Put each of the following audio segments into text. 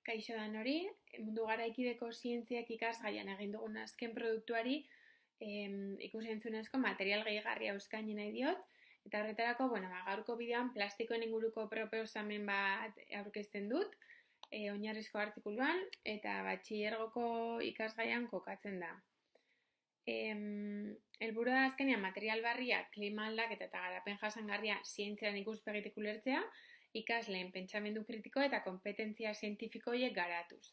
Kaixo dan hori, mundu garaikideko zientziak ikasgaian egin dugun azken produktuari ikusentzunezko material gehigarria euskaini nahi diot, eta horretarako, gaurko bideoan plastikoen inguruko proposamen bat aurkezten dut, oinarrizko artikuluan, eta batxilergoko ikasgaian kokatzen da. Helburua da azkenean material barriak, klima aldaketa eta garapen jasangarria zientziaren ikuspegitik ulertzea, ikasleen pentsamendu kritiko eta konpetentzia zientifiko horiek garatuz.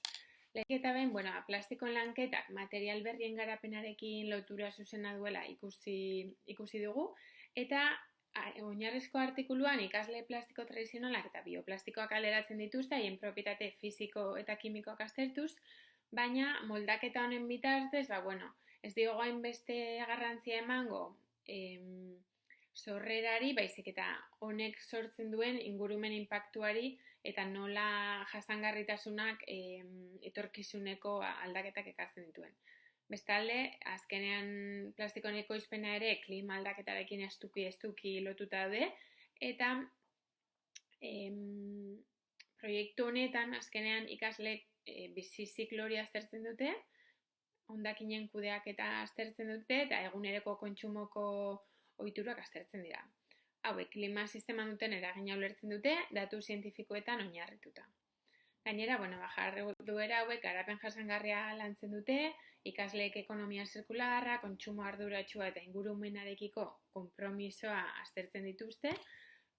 Lehenik eta behin, plastikoen lanketak material berrien garapenarekin lotura zuzena duela ikusi dugu, eta oinarrizko artikuluan ikasle plastiko tradizionalak eta bioplastikoak alderatzen dituzte, haien propietate fisiko eta kimikoak aztertuz, baina moldaketa honen bitartez, ez diogu hainbeste garrantzia emango sorrerari, baizik eta honek sortzen duen ingurumen inpaktuari eta nola jasangarritasunak etorkizuneko aldaketak ekartzen dituen. Bestalde, azkenean plastikoen ekoizpena ere klima aldaketarekin estuki lotuta daude, eta proiektu honetan azkenean ikasleek bizi ziklo hori aztertzen dute, hondakinen kudeaketa aztertzen dute eta eguneroko kontsumoko ohiturak aztertzen dira. Hauek klima sisteman duten eragina ulertzen dute, datu zientifikoetan oinarrituta. Gainera, jarduera hauek garapen jasangarria lantzen dute, ikasleek ekonomia zirkularra, kontsumo arduratsua eta ingurumenarekiko konpromisoa aztertzen dituzte,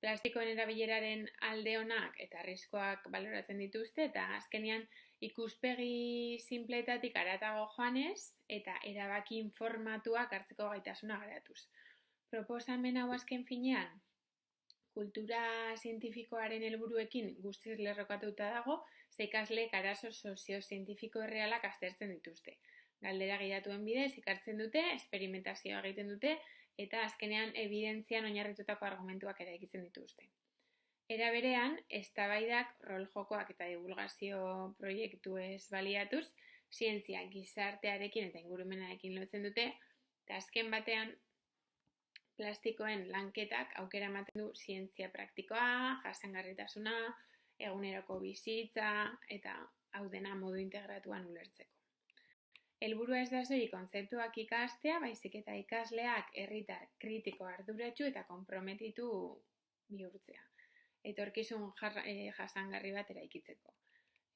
plastikoen erabileraren alde onak eta arriskoak baloratzen dituzte, eta azkenean ikuspegi sinpletatik haratago joanez eta erabaki informatuak hartzeko gaitasuna garatuz. Proposamen hau azken finean, kultura zientifikoaren helburuekin guztiz lerrokatuta dago, ze ikasleek arazo sozio-zientifiko errealak aztertzen dituzte. Galdera gidatuen bidez ikartzen dute, esperimentazioa egiten dute, eta azkenean evidentzian oinarritutako argumentuak eraikitzen dituzte. Era berean, eztabaidak, rol jokoak eta divulgazio proiektuez baliatuz, zientzia gizartearekin eta ingurumenarekin lotzen dute, eta azken batean, plastikoen lanketak aukera ematen du zientzia praktikoa, jasangarritasuna, eguneroko bizitza eta hau dena modu integratuan ulertzeko. Helburua ez da soilik kontzeptuak ikastea, baizik eta ikasleak herritar kritiko arduratsu eta konprometitu bihurtzea. Etorkizun jasangarri bat eraikitzeko.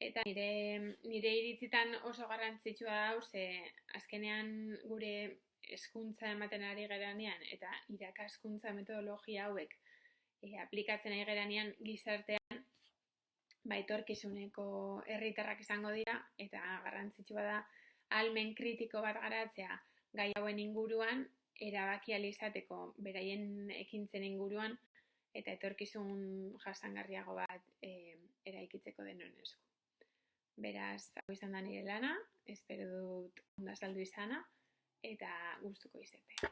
Eta nire iritzitan oso garrantzitsua da, ze azkenean gure hezkuntza ematen ari geranean eta irakaskuntza metodologia hauek aplikatzen ari geranean gizartean etorkizuneko herritarrak izango dira, eta garrantzitsua da ahalmen kritiko bat garatzea gai hauen inguruan, erabaki ahal izateko beraien ekintzen inguruan eta etorkizun jasangarriago bat eraikitzeko denon esku. Beraz, hau izan da nire lana, espero dut ondo azaldu izana, eta gustuko izatea.